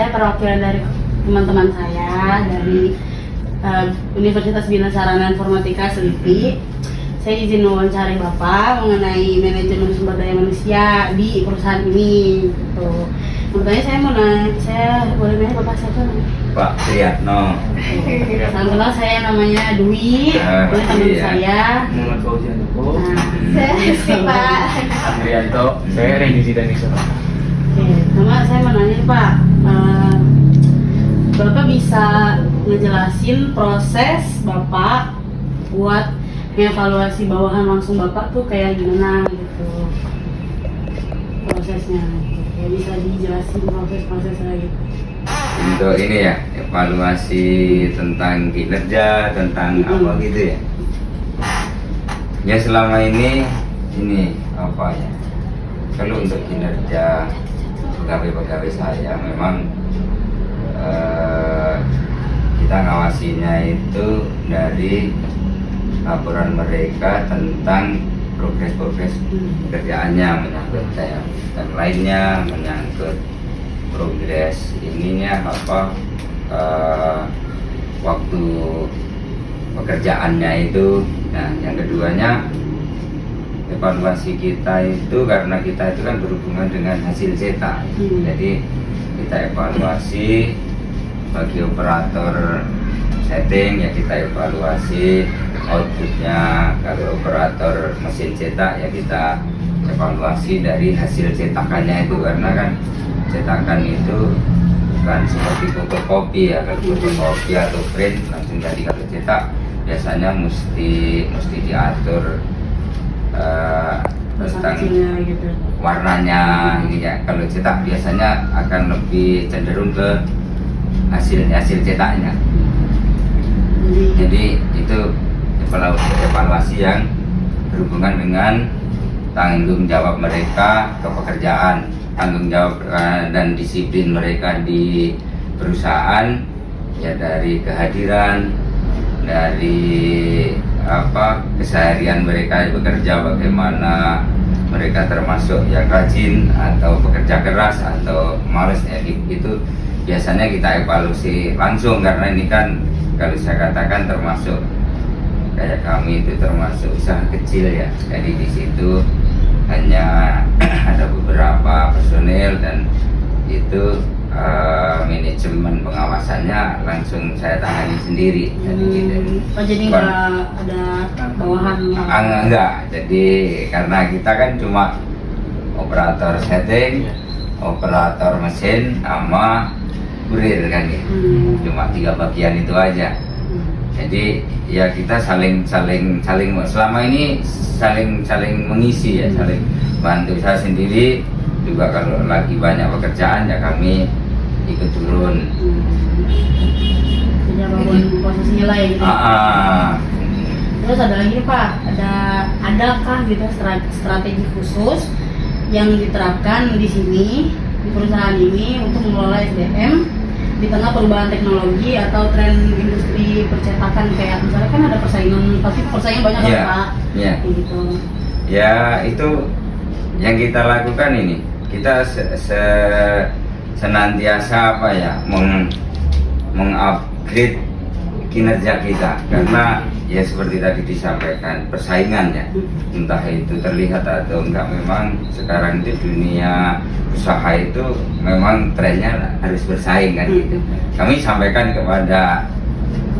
saya perwakilan dari teman-teman saya dari Universitas Bina Sarana Informatika Selipi. Saya izin wawancari Bapak mengenai manajemen sumber daya manusia di perusahaan ini. Gitu. Makanya saya mau nanya, saya boleh nanya Bapak siapa namanya? Pak Triatno. Salam kenal, saya namanya Dwi, ini teman saya. Muhammad Fauzi Andoko. Saya Pak. Andrianto. Saya Rendy Zidanisa. Oke, sama saya mau nanya nih, Pak. Bapak bisa ngejelasin proses Bapak buat mengevaluasi bawahan langsung Bapak tuh kayak gimana gitu prosesnya gitu. Ya, bisa dijelasin proses-prosesnya gitu. Untuk ini ya, evaluasi tentang kinerja, tentang apa gitu ya. Ya selama ini apa ya, kalau untuk kinerja pegawai-pegawai saya memang kita ngawasinya itu dari laporan mereka tentang progres pekerjaannya, menyangkut saya dan lainnya, menyangkut progres ininya apa waktu pekerjaannya itu. Nah yang keduanya evaluasi kita itu karena kita itu kan berhubungan dengan hasil cetak, jadi kita evaluasi bagi operator setting ya, kita evaluasi outputnya. Kalau operator mesin cetak ya kita evaluasi dari hasil cetakannya itu, karena kan cetakan itu bukan seperti fotokopi ya. Kalau fotokopi atau print langsung jadi, kalau cetak biasanya mesti diatur tentang gitu. warnanya ini ya. Kalau cetak biasanya akan lebih cenderung ke hasil cetaknya. Jadi itu evaluasi yang berhubungan dengan tanggung jawab mereka ke pekerjaan, tanggung jawab dan disiplin mereka di perusahaan ya, dari kehadiran, dari keseharian mereka bekerja, bagaimana mereka termasuk yang rajin atau bekerja keras atau males ya, itu biasanya kita evaluasi langsung, karena ini kan kalau saya katakan termasuk kayak kami itu termasuk usaha kecil ya. Jadi di situ hanya ada beberapa personil dan itu manajemen pengawasannya langsung saya tangani sendiri. Jadi gitu. Oh jadi nggak ada bawahan? Enggak. Jadi karena kita kan cuma operator setting, operator mesin sama kurir kan ya. Cuma 3 bagian itu aja. Jadi ya kita saling selama ini saling mengisi ya, saling bantu. Saya sendiri juga kalau lagi banyak pekerjaan ya kami ikut turun. Jadi apapun posisinya lah ya gitu. Terus ada lagi nih Pak, adakah gitu strategi khusus yang diterapkan di sini di perusahaan ini untuk mengelola SDM di tengah perubahan teknologi atau tren industri percetakan, kayak misalnya kan ada persaingan, pasti persaingan banyak kan Pak? Iya. Gitu. Ya itu yang kita lakukan ini, kita senantiasa apa ya, mengupgrade kinerja kita, karena ya seperti tadi disampaikan persaingan ya, entah itu terlihat atau enggak, memang sekarang itu dunia usaha itu memang trennya harus bersaing kan gitu. Kami sampaikan kepada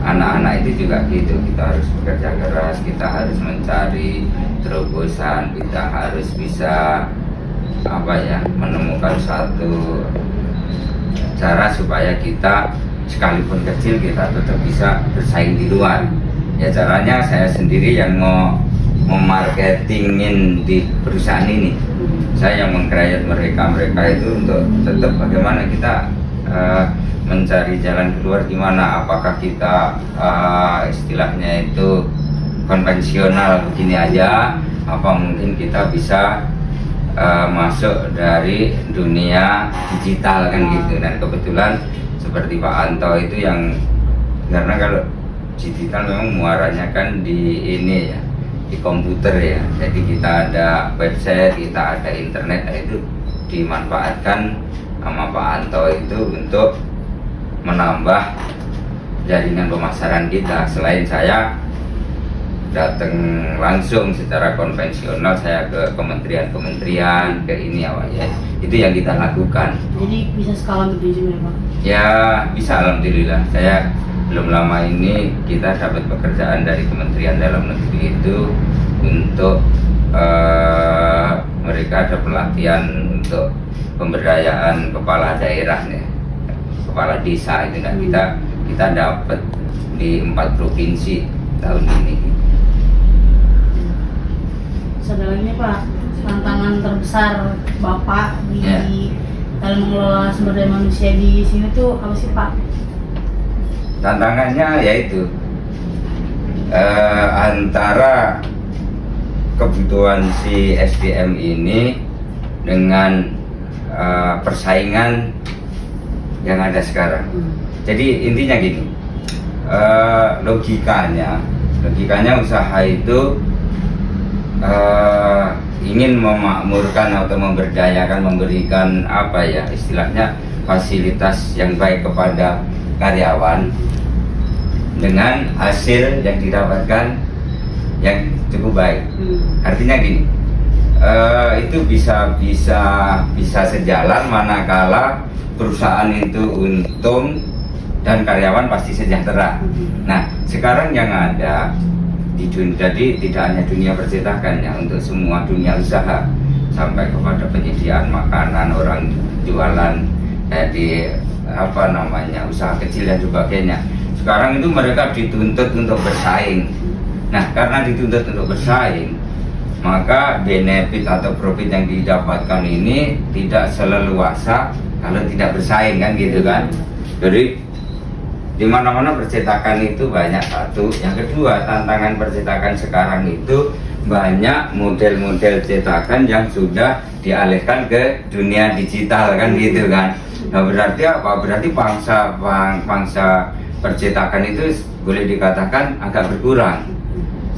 anak-anak itu juga gitu, kita harus bekerja keras, kita harus mencari terobosan, kita harus bisa menemukan satu cara supaya kita sekalipun kecil kita tetap bisa bersaing di luar. Ya caranya saya sendiri yang mau memarketingin di perusahaan ini, saya yang meng-create mereka itu untuk tetap bagaimana kita mencari jalan keluar, gimana, apakah kita istilahnya itu konvensional begini aja, apa mungkin kita bisa masuk dari dunia digital kan gitu. Dan kebetulan seperti Pak Anto itu yang, karena kalau digital memang muaranya kan di ini ya, di komputer ya. Jadi kita ada website, kita ada internet, itu dimanfaatkan sama Pak Anto itu untuk menambah jaringan pemasaran kita. Selain saya datang langsung secara konvensional, saya ke kementerian ke ini ya, itu yang kita lakukan. Jadi bisa skala gede juga ya Pak? Ya bisa, alhamdulillah. Saya belum lama ini kita dapat pekerjaan dari Kementerian Dalam Negeri itu untuk mereka ada pelatihan untuk pemberdayaan kepala daerah nih, kepala desa itu kan kita dapat di 4 provinsi tahun ini. Ada lagi nih Pak, tantangan terbesar Bapak di dalam mengelola sumber daya manusia di sini tuh apa sih Pak? Tantangannya yaitu antara kebutuhan si SDM ini dengan persaingan yang ada sekarang. Jadi intinya gini, logikanya usaha itu ingin memakmurkan atau memberdayakan, memberikan apa ya istilahnya fasilitas yang baik kepada karyawan dengan hasil yang didapatkan yang cukup baik. Artinya gini, itu bisa sejalan manakala perusahaan itu untung dan karyawan pasti sejahtera. Nah, sekarang yang ada di dunia, jadi tidak hanya dunia percetakan ya, untuk semua dunia usaha sampai kepada penyediaan makanan, orang jualan di usaha kecil dan sebagainya. Sekarang itu mereka dituntut untuk bersaing. Nah, karena dituntut untuk bersaing, maka benefit atau profit yang didapatkan ini tidak seleluasa kalau tidak bersaing kan gitu kan. Jadi di mana-mana percetakan itu banyak, satu. Yang kedua, tantangan percetakan sekarang itu banyak model-model cetakan yang sudah dialihkan ke dunia digital kan gitu kan. Nah, berarti apa? Berarti pangsa percetakan itu boleh dikatakan agak berkurang.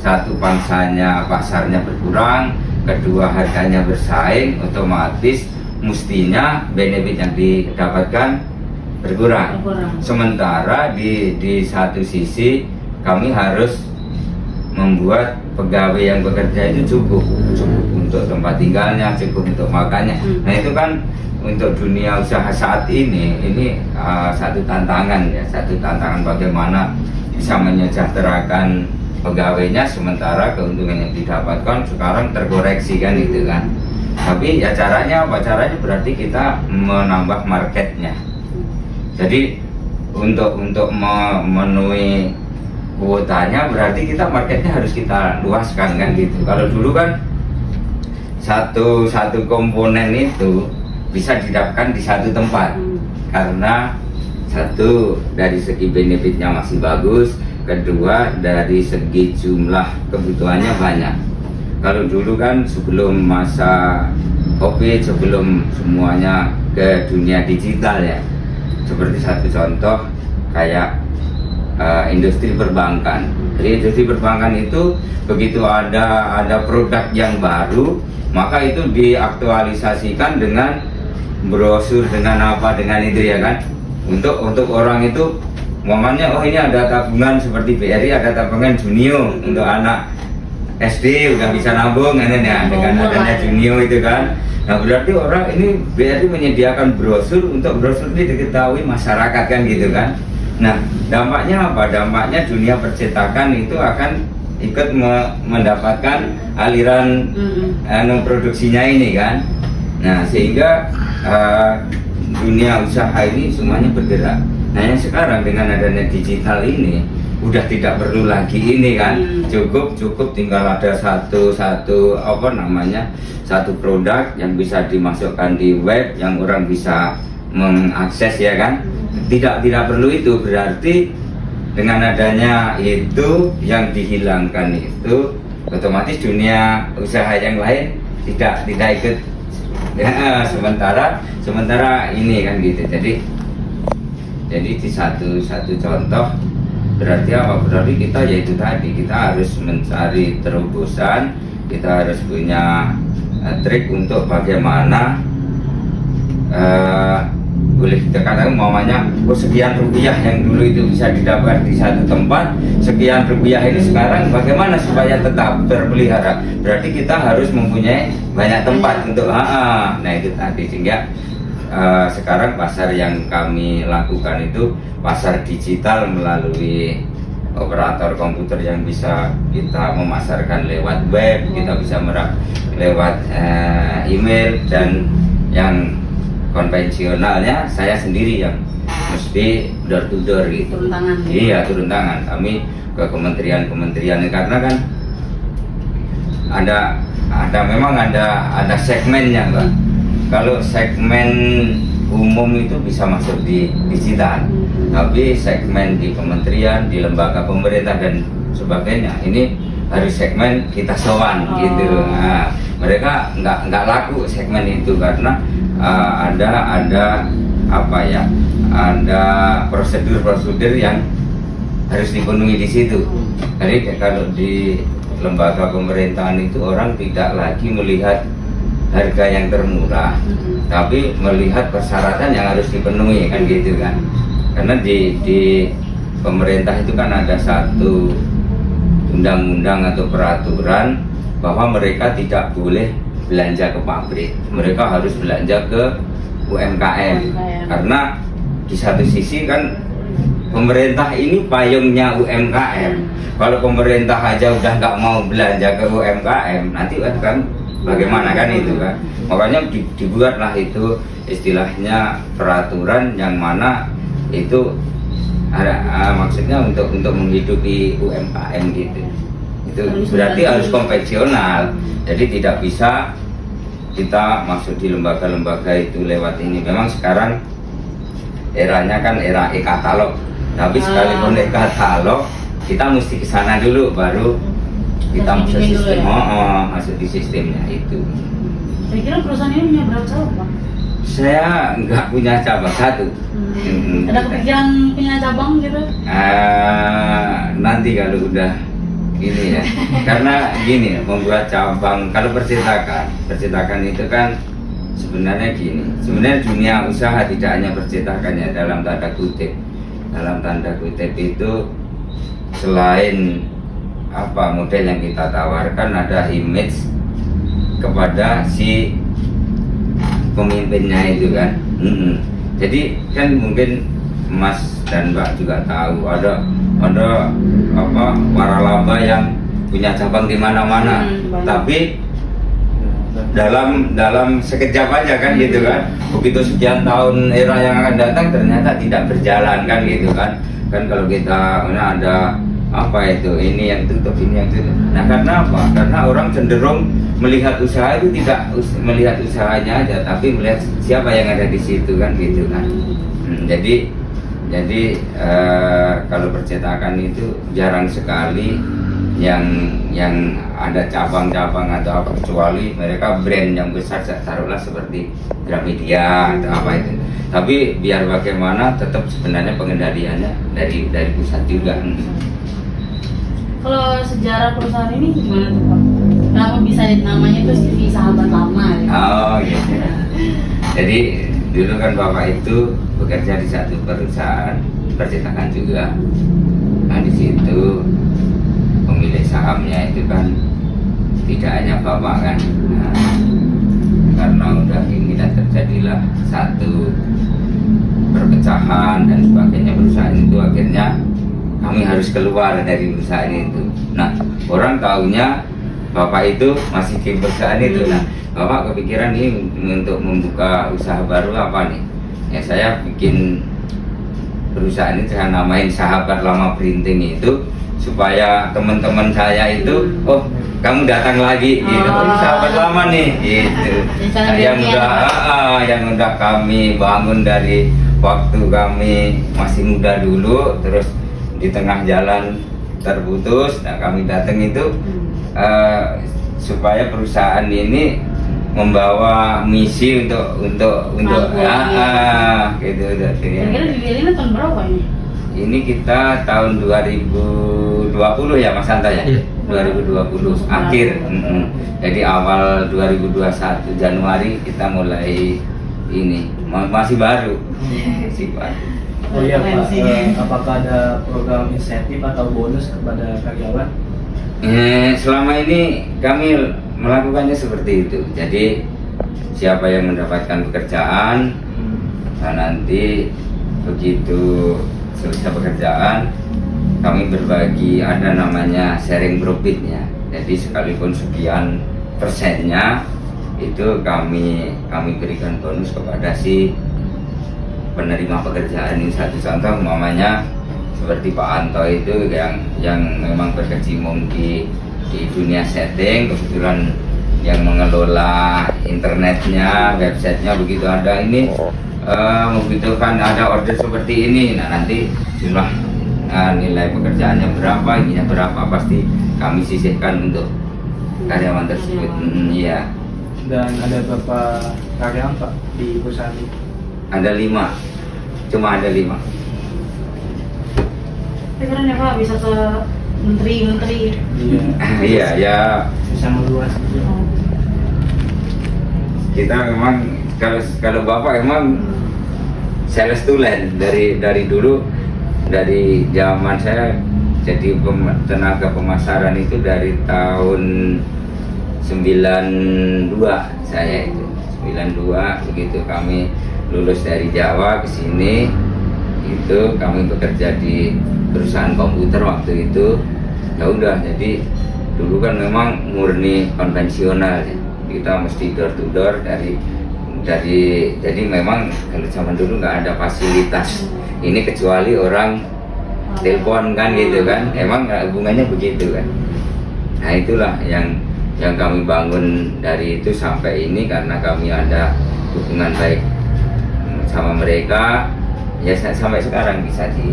Satu, pasarnya berkurang, kedua harganya bersaing, otomatis mestinya benefit yang didapatkan berkurang. Sementara di satu sisi kami harus membuat pegawai yang bekerja itu cukup untuk tempat tinggalnya, cukup untuk makannya. Nah, itu kan untuk dunia usaha saat ini satu tantangan ya, satu tantangan bagaimana bisa menyejahterakan pegawainya sementara keuntungan yang didapatkan sekarang terkoreksi kan gitu kan. Tapi ya caranya apa? Caranya berarti kita menambah marketnya. Jadi untuk memenuhi kuotanya berarti kita marketnya harus kita luaskan kan gitu. Kalau dulu kan satu komponen itu bisa didapatkan di satu tempat karena satu dari segi benefitnya masih bagus, kedua dari segi jumlah kebutuhannya banyak. Kalau dulu kan sebelum masa COVID, sebelum semuanya ke dunia digital ya, seperti satu contoh kayak industri perbankan. Jadi industri perbankan itu begitu ada produk yang baru, maka itu diaktualisasikan dengan brosur, dengan itu ya kan, untuk orang itu momennya oh ini ada tabungan seperti BRI, ada tabungan Junio untuk anak SD udah bisa nabung kan ya, dengan adanya Junio itu kan. Nah, berarti orang ini BRI menyediakan brosur, untuk brosur ini diketahui masyarakat kan gitu kan. Nah, dampaknya apa? Dampaknya dunia percetakan itu akan ikut mendapatkan aliran produksinya ini kan. Nah, sehingga dunia usaha ini semuanya bergerak. Nah, yang sekarang dengan adanya digital ini udah tidak perlu lagi ini kan, cukup tinggal ada satu produk yang bisa dimasukkan di web yang orang bisa mengakses ya kan. Tidak perlu itu, berarti dengan adanya itu yang dihilangkan itu otomatis dunia usaha yang lain tidak ikut ya, sementara ini kan gitu. Jadi di satu contoh berarti apa? Berarti kita yaitu tadi kita harus mencari terobosan, kita harus punya trik untuk bagaimana boleh kita katakan umpamanya sekian rupiah yang dulu itu bisa didapat di satu tempat, sekian rupiah ini sekarang bagaimana supaya tetap terpelihara? Berarti kita harus mempunyai banyak tempat untuk nah itu tadi. Sehingga sekarang pasar yang kami lakukan itu pasar digital melalui operator komputer yang bisa kita memasarkan lewat web, kita bisa lewat email, dan yang konvensionalnya saya sendiri yang mesti door to door gitu. Turun tangan. Iya, turun tangan. Kami ke kementerian karena kan memang ada segmennya, Mbak. Kalau segmen umum itu bisa masuk di digital, tapi segmen di kementerian, di lembaga pemerintah dan sebagainya ini harus segmen kita sowan gitu. Nah, mereka nggak laku segmen itu karena ada apa ya, ada prosedur yang harus dipenuhi di situ. Jadi kalau di lembaga pemerintahan itu orang tidak lagi melihat harga yang termurah, tapi melihat persyaratan yang harus dipenuhi kan gitu kan. Karena di pemerintah itu kan ada satu undang-undang atau peraturan bahwa mereka tidak boleh belanja ke pabrik, mereka harus belanja ke UMKM. Karena di satu sisi kan pemerintah ini payungnya UMKM. Kalau pemerintah aja udah nggak mau belanja ke UMKM, nanti kan bagaimana kan itu kan. Makanya dibuatlah itu istilahnya peraturan yang mana itu ada maksudnya untuk menghidupi UMKM gitu. Itu berarti harus konvensional. Jadi tidak bisa kita masuk di lembaga-lembaga itu lewat ini. Memang sekarang eranya kan era e-katalog. Tapi sekalipun e-katalog, kita mesti ke sana dulu baru kita masuk sistem. Masuk di sistemnya itu. Saya kira perusahaan ini punya berapa cabang, Pak? Saya nggak punya cabang satu. Ada kepikiran punya cabang gitu? Nanti kalau udah gini ya. Karena gini, membuat cabang, kalau percetakan itu kan sebenarnya gini. Sebenarnya dunia usaha tidak hanya percetakan ya, dalam tanda kutip. Dalam tanda kutip itu selain apa model yang kita tawarkan, ada image kepada si pemimpinnya itu kan. Jadi kan mungkin Mas dan Mbak juga tahu ada apa waralaba yang punya cabang di mana-mana, tapi dalam sekejap aja kan gitu kan. Begitu sekian tahun era yang akan datang ternyata tidak berjalan kan gitu kan. Kan kalau kita ada apa itu, ini yang tutup, ini yang tutup. Nah karena apa? Karena orang cenderung melihat usaha itu tidak melihat usahanya aja, tapi melihat siapa yang ada di situ kan gitu kan. Jadi kalau percetakan itu jarang sekali yang ada cabang-cabang atau apa, kecuali mereka brand yang besar, taruhlah seperti Gramedia atau apa itu. Tapi biar bagaimana tetap sebenarnya pengendaliannya dari pusat juga. Kalau sejarah perusahaan ini gimana tuh, Pak? Kenapa bisa namanya itu CV Sahabat Lama ya? Oh gitu. Jadi dulu kan Bapak itu bekerja di satu perusahaan percetakan juga. Nah di situ pemilik sahamnya itu kan tidak hanya Bapak kan. Nah, karena udah ini dan terjadilah satu perpecahan dan sebagainya, perusahaan itu akhirnya kami harus keluar dari perusahaan itu. Nah, orang taunya Bapak itu masih di perusahaan itu. Nah, Bapak kepikiran ini untuk membuka usaha baru apa nih? Ya saya bikin perusahaan ini, saya namain Sahabat Lama Printing itu supaya teman-teman saya itu, oh kamu datang lagi gitu, sahabat lama nih gitu. Yang udah kami bangun dari waktu kami masih muda dulu, terus di tengah jalan terputus. Nah kami datang itu supaya perusahaan ini membawa misi untuk gitu. Kira-kira didirikan tahun berapa ini? Ini kita tahun 2020 ya Mas Anta ya? Iya. 2020 akhir. Jadi awal 2021 Januari kita mulai ini masih baru. Masih baru. Oh iya Keren Pak, sih. apakah ada program insentif atau bonus kepada karyawan? Selama ini kami melakukannya seperti itu. Jadi siapa yang mendapatkan pekerjaan, nah nanti begitu selesai pekerjaan kami berbagi, ada namanya sharing profitnya. Jadi sekalipun sekian persennya itu kami berikan bonus kepada si penerima pekerjaan ini. Satu contoh umpamanya seperti Pak Anto itu yang memang berkecimpung di dunia setting, kebetulan yang mengelola internetnya, websitenya, begitu ada ini membutuhkan ada order seperti ini, nah nanti jumlah nilai pekerjaannya berapa, ininya berapa, pasti kami sisihkan untuk karyawan tersebut. Iya. Dan ada berapa karyawan Pak di perusahaan ini? Ada 5, cuma ada 5. Keren ya Pak, bisa ke menteri. Iya. Iya ya, Bisa meluas gitu. kita memang kalau bapak emang sales tulen dari dulu, dari zaman saya jadi tenaga pemasaran itu dari tahun 92 saya itu 92, begitu kami lulus dari Jawa ke sini itu kami bekerja di perusahaan komputer waktu itu. Ya udah, jadi dulu kan memang murni konvensional ya. Kita mesti door to door jadi memang kalau zaman dulu nggak ada fasilitas ini kecuali orang telepon kan gitu kan, emang hubungannya begitu kan. Nah itulah yang kami bangun dari itu sampai ini, karena kami ada hubungan baik sama mereka ya sampai sekarang bisa di.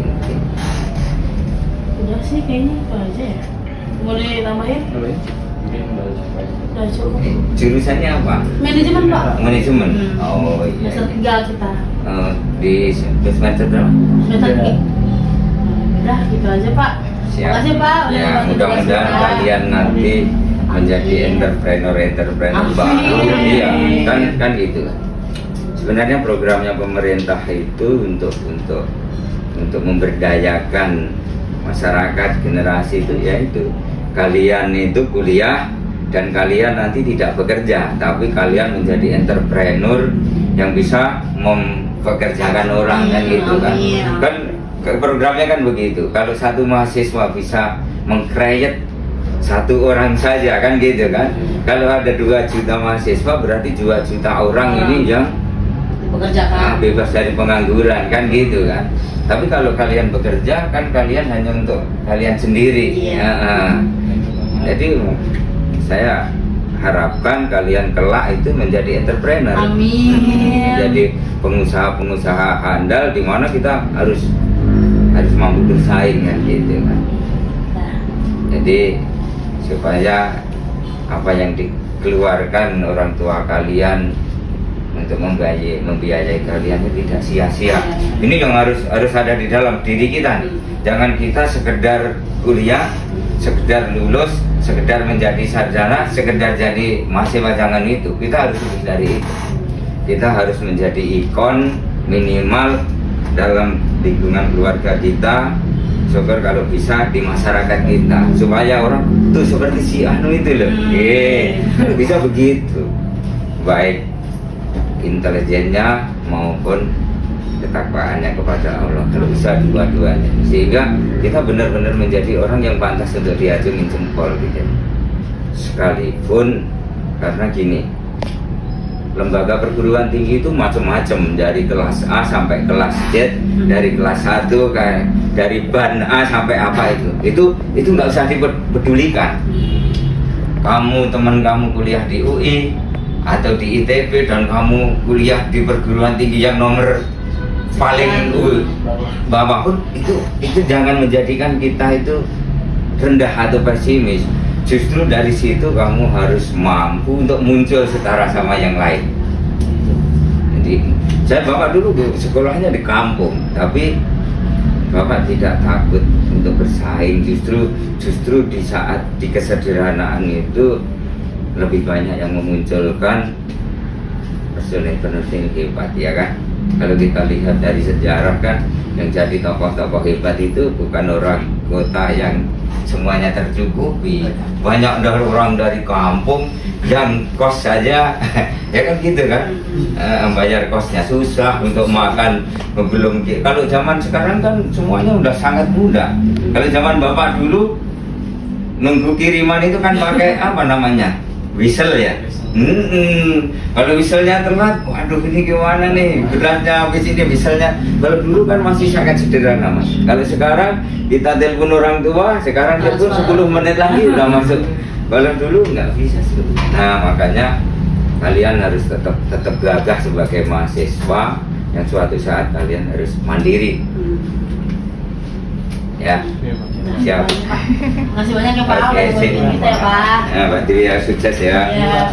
Udah sih kayaknya itu aja ya. Boleh tambahin? Boleh? Mungkin baru sampai. Udah cukup. Jurusannya apa? Manajemen Pak. Manajemen. Hmm. Oh iya. Semester 3 kita. Di semester berapa? Semester Iya. 3. Udah gitu aja Pak. Siap. Makasih Pak. udah Ya bantu mudah-mudahan tugas kita. kalian nanti menjadi Amin. entrepreneur Amin. baru. Iya, kan gitu. Sebenarnya programnya pemerintah itu untuk memberdayakan masyarakat generasi itu, yaitu kalian itu kuliah dan kalian nanti tidak bekerja, tapi kalian menjadi entrepreneur yang bisa mempekerjakan orang kan gitu kan. Amin. Kan programnya kan begitu. Kalau satu mahasiswa bisa meng-create satu orang saja kan gitu kan. Kalau ada 2 juta mahasiswa berarti 2 juta orang ini yang Pekerjaan. bebas dari pengangguran kan gitu kan. Tapi kalau kalian bekerja kan kalian hanya untuk kalian sendiri. Iya. Jadi saya harapkan kalian kelak itu menjadi entrepreneur. Amin. Jadi pengusaha-pengusaha handal di mana kita harus mampu bersaing kan gitu kan. Nah, Jadi supaya apa yang dikeluarkan orang tua kalian untuk membiayai kalian itu tidak sia-sia. Ini yang harus ada di dalam diri kita nih. Jangan kita sekedar kuliah, sekedar lulus, sekedar menjadi sarjana, sekedar jadi mahasiswa, jangan itu. Kita harus lebih dari itu. Kita harus menjadi ikon minimal dalam lingkungan keluarga kita, syukur kalau bisa di masyarakat kita, supaya orang tuh seperti si Anu itu loh, bisa begitu, baik intelijennya maupun ketakwaannya kepada Allah, kalau bisa dua-duanya, sehingga kita benar-benar menjadi orang yang pantas untuk diacungin jempol gitu. Sekalipun karena gini, lembaga perguruan tinggi itu macam-macam, dari kelas A sampai kelas Z, dari kelas 1 kayak dari ban A sampai apa itu nggak usah dipedulikan. Kamu teman kamu kuliah di UI atau di ITB dan kamu kuliah di perguruan tinggi yang nomor paling bawah pun, itu jangan menjadikan kita itu rendah atau pesimis. Justru dari situ kamu harus mampu untuk muncul setara sama yang lain. Jadi saya bapak dulu sekolahnya di kampung, tapi bapak tidak takut untuk bersaing. Justru di saat di kesederhanaan itu lebih banyak yang memunculkan penerus-penerus yang hebat ya kan. Kalau kita lihat dari sejarah kan, yang jadi tokoh-tokoh hebat itu bukan orang kota yang semuanya tercukupi. Banyak dari orang dari kampung yang kos saja ya kan gitu kan, bayar kosnya susah, untuk makan belum. Kalau zaman sekarang kan semuanya udah sangat mudah. Kalau zaman bapak dulu nunggu kiriman itu kan pakai apa namanya, whistle ya. Kalau whistle-nya telat, waduh ini gimana nih, berasnya habis ini whistle-nya. Kalau dulu kan masih sangat sederhana mas. Kalau sekarang kita telepon orang tua, sekarang telepon 10 menit lagi udah masuk. Kalau dulu nggak bisa. Nah makanya kalian harus tetap gagah sebagai mahasiswa yang suatu saat kalian harus mandiri. Ya, siap. Makasih banyak ya Pak. Oke, Udah buat kita ya Pak. Nah, Mbak Dewi ya, sukses ya. Iya.